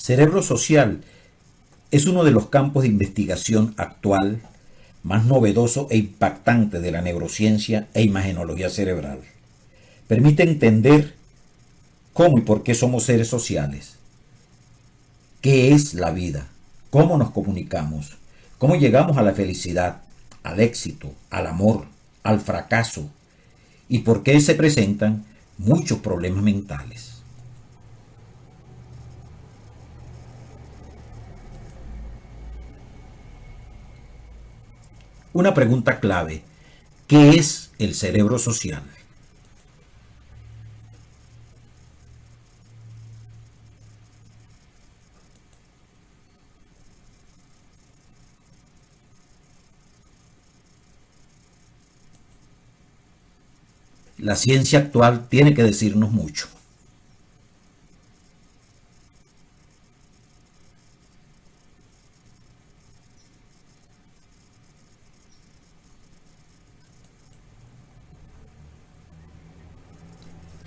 Cerebro social es uno de los campos de investigación actual más novedoso e impactante de la neurociencia e imagenología cerebral. Permite entender cómo y por qué somos seres sociales, qué es la vida, cómo nos comunicamos, cómo llegamos a la felicidad, al éxito, al amor, al fracaso y por qué se presentan muchos problemas mentales. Una pregunta clave: ¿qué es el cerebro social? La ciencia actual tiene que decirnos mucho.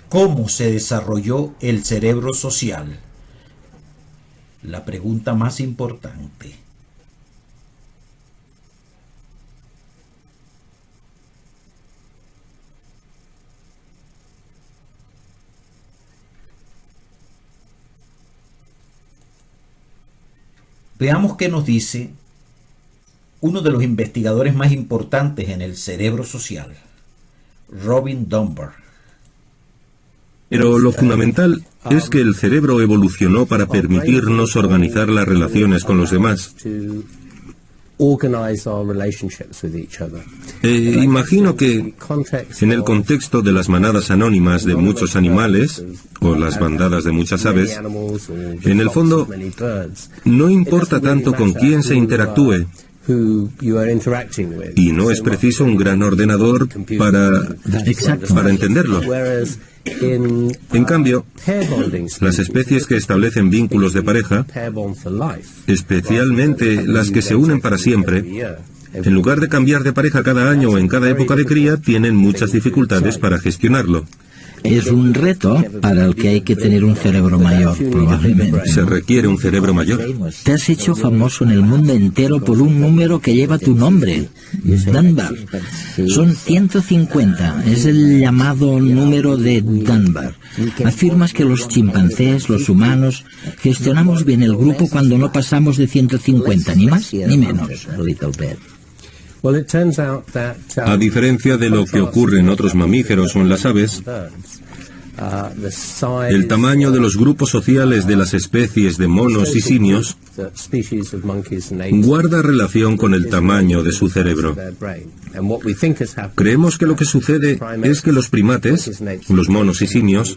¿Cómo se desarrolló el cerebro social? La pregunta más importante. Veamos qué nos dice uno de los investigadores más importantes en el cerebro social, Robin Dunbar. Pero lo fundamental es que el cerebro evolucionó para permitirnos organizar las relaciones con los demás. Imagino que en el contexto de las manadas anónimas de muchos animales, o las bandadas de muchas aves, en el fondo no importa tanto con quién se interactúe, y no es preciso un gran ordenador para entenderlo. En cambio, las especies que establecen vínculos de pareja, especialmente las que se unen para siempre, en lugar de cambiar de pareja cada año o en cada época de cría, tienen muchas dificultades para gestionarlo. Es un reto para el que hay que tener un cerebro mayor, probablemente. Se requiere un cerebro mayor. Te has hecho famoso en el mundo entero por un número que lleva tu nombre, Dunbar. Son 150, es el llamado número de Dunbar. Afirmas que los chimpancés, los humanos, gestionamos bien el grupo cuando no pasamos de 150, ni más ni menos. A diferencia de lo que ocurre en otros mamíferos o en las aves, el tamaño de los grupos sociales de las especies de monos y simios guarda relación con el tamaño de su cerebro. Creemos que lo que sucede es que los primates, los monos y simios,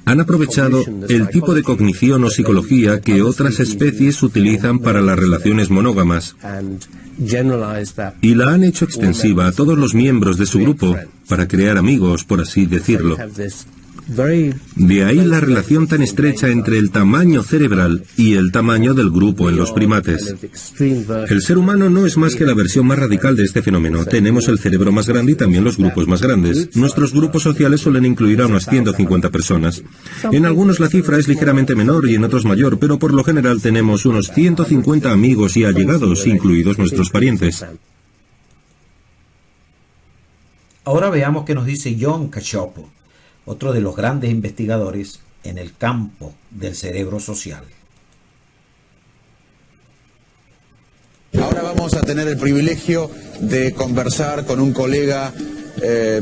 han aprovechado el tipo de cognición o psicología que otras especies utilizan para las relaciones monógamas y la han hecho extensiva a todos los miembros de su grupo para crear amigos, por así decirlo. De ahí la relación tan estrecha entre el tamaño cerebral y el tamaño del grupo en los primates. El ser humano no es más que la versión más radical de este fenómeno. Tenemos el cerebro más grande y también los grupos más grandes. Nuestros grupos sociales suelen incluir a unas 150 personas. En algunos la cifra es ligeramente menor y en otros mayor, pero por lo general tenemos unos 150 amigos y allegados, incluidos nuestros parientes. Ahora veamos qué nos dice Jon Cacioppo, otro de los grandes investigadores en el campo del cerebro social. Ahora vamos a tener el privilegio de conversar con un colega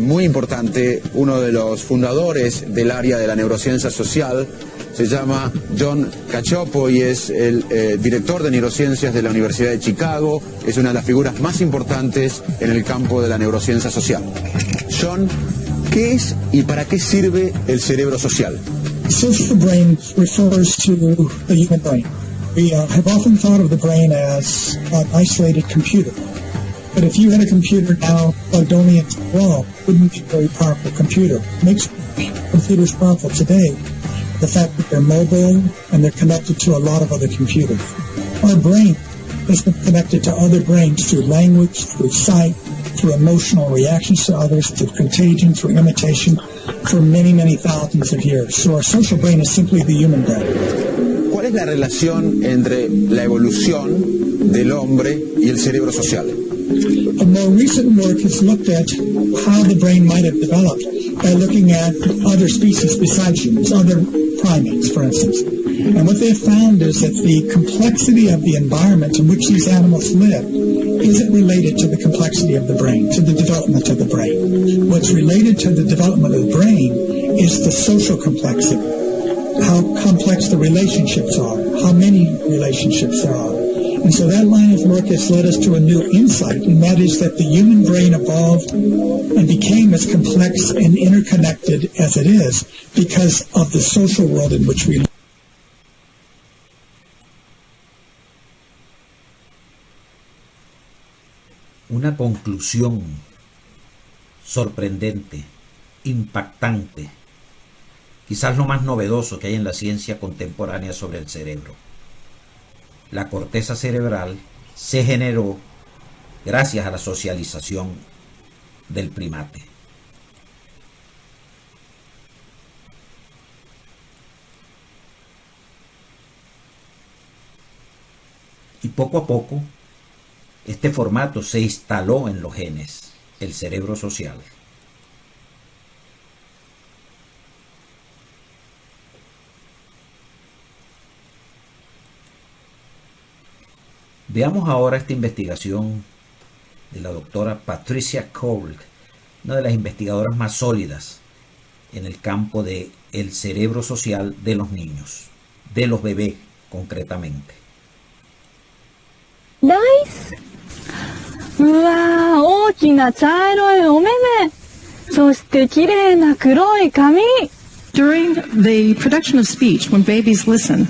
muy importante, uno de los fundadores del área de la neurociencia social. Se llama Jon Cacioppo y es el director de neurociencias de la Universidad de Chicago. Es una de las figuras más importantes en el campo de la neurociencia social. Jon, ¿qué es y para qué sirve el cerebro social? Social brain refers to the human brain. We have often thought of the brain as an isolated computer. But if you had a computer now plugged only into the wall, it wouldn't be a very powerful computer. What makes computers powerful today, the fact that they're mobile and they're connected to a lot of other computers. Our brain has been connected to other brains through language, through sight, through emotional reactions to others, through contagion, through imitation, for many, many thousands of years. So our social brain is simply the human brain. ¿Cuál es la relación entre la evolución del hombre y el cerebro social? A more recent work has looked at how the brain might have developed by looking at other species besides humans, other primates, for instance. And what they have found is that the complexity of the environment in which these animals live isn't related to the complexity of the brain, to the development of the brain. What's related to the development of the brain is the social complexity, how complex the relationships are, how many relationships there are. And so that line of work has led us to a new insight, and that is that the human brain evolved and became as complex and interconnected as it is because of the social world in which we live. Una conclusión sorprendente, impactante, quizás lo más novedoso que hay en la ciencia contemporánea sobre el cerebro. La corteza cerebral se generó gracias a la socialización del primate. Y poco a poco, este formato se instaló en los genes, el cerebro social. Veamos ahora esta investigación de la doctora Patricia Cole, una de las investigadoras más sólidas en el campo del cerebro social de los niños, de los bebés concretamente. Nice. うわー、大きな茶色いお目目。そして綺麗な黒い髪。During the production of speech, when babies listen,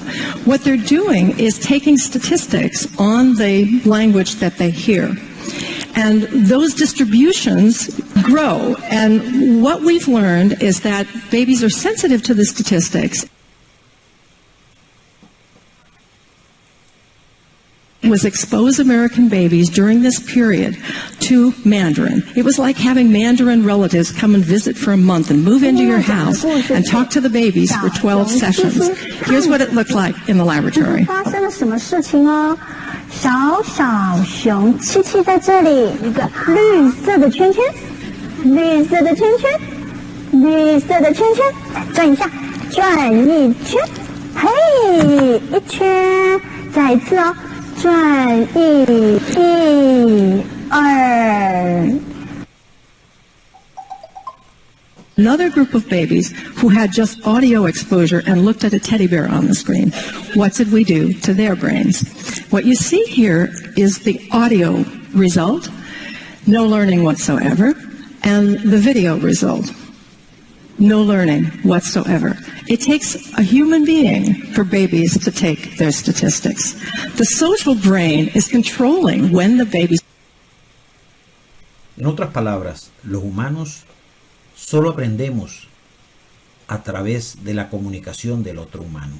what they're doing is taking statistics on the language that they hear. And those distributions grow. And what we've learned is that babies are sensitive to the statistics. Was expose American babies during this period to Mandarin. It was like having Mandarin relatives come and visit for a month and move into your house and talk to the babies for 12 sessions. Here's what it looked like in the laboratory. 发生了什么事情哦？小小熊七七在这里，一个绿色的圈圈，绿色的圈圈，绿色的圈圈，转一下，转一圈，嘿，一圈，再一次哦。转一二。 Another group of babies who had just audio exposure and looked at a teddy bear on the screen. What did we do to their brains? What you see here is the audio result, no learning whatsoever, and the video result, no learning whatsoever. It takes a human being for babies to take their statistics. The social brain is controlling when the babies... En otras palabras, los humanos solo aprendemos a través de la comunicación del otro humano.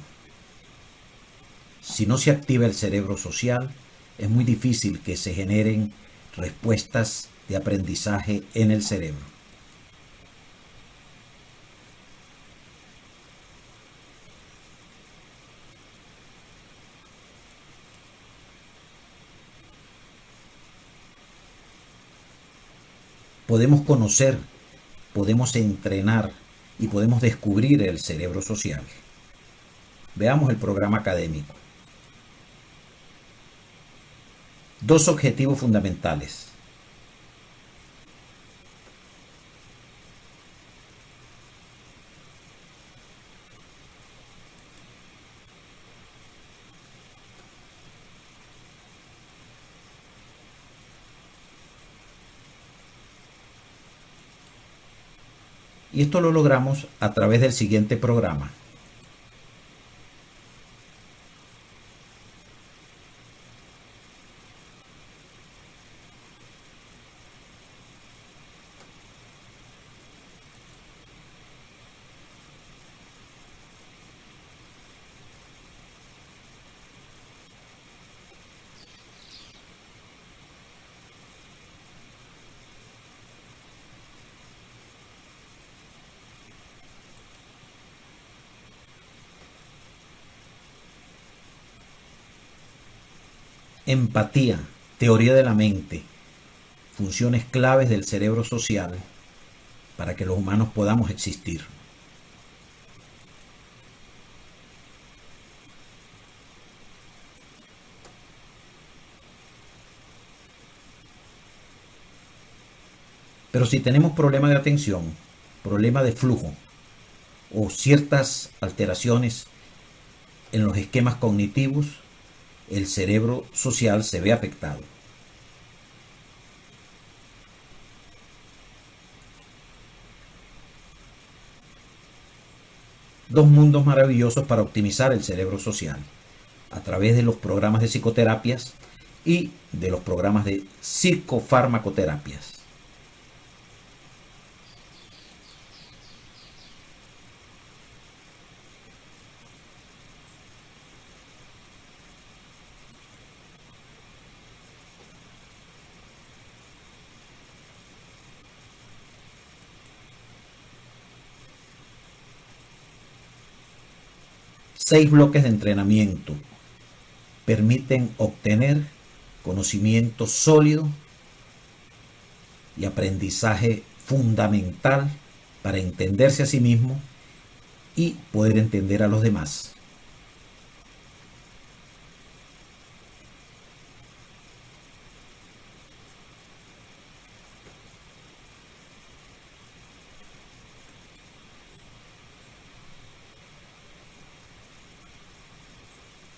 Si no se activa el cerebro social, es muy difícil que se generen respuestas de aprendizaje en el cerebro. Podemos conocer, podemos entrenar y podemos descubrir el cerebro social. Veamos el programa académico. Dos objetivos fundamentales. Y esto lo logramos a través del siguiente programa. empatía, teoría de la mente, funciones claves del cerebro social para que los humanos podamos existir. Pero si tenemos problema de atención, problema de flujo o ciertas alteraciones en los esquemas cognitivos, el cerebro social se ve afectado. Dos mundos maravillosos para optimizar el cerebro social, a través de los programas de psicoterapias y de los programas de psicofarmacoterapias. Seis bloques de entrenamiento permiten obtener conocimiento sólido y aprendizaje fundamental para entenderse a sí mismo y poder entender a los demás.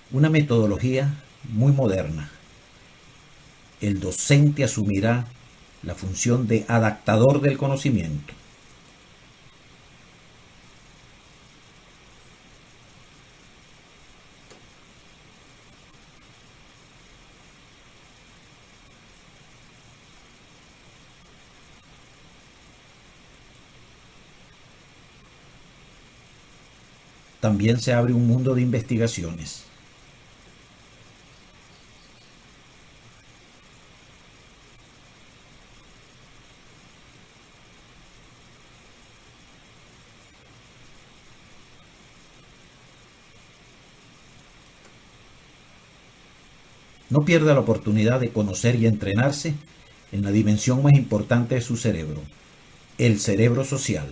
Una metodología muy moderna. El docente asumirá la función de adaptador del conocimiento. También se abre un mundo de investigaciones. No pierda la oportunidad de conocer y entrenarse en la dimensión más importante de su cerebro, el cerebro social.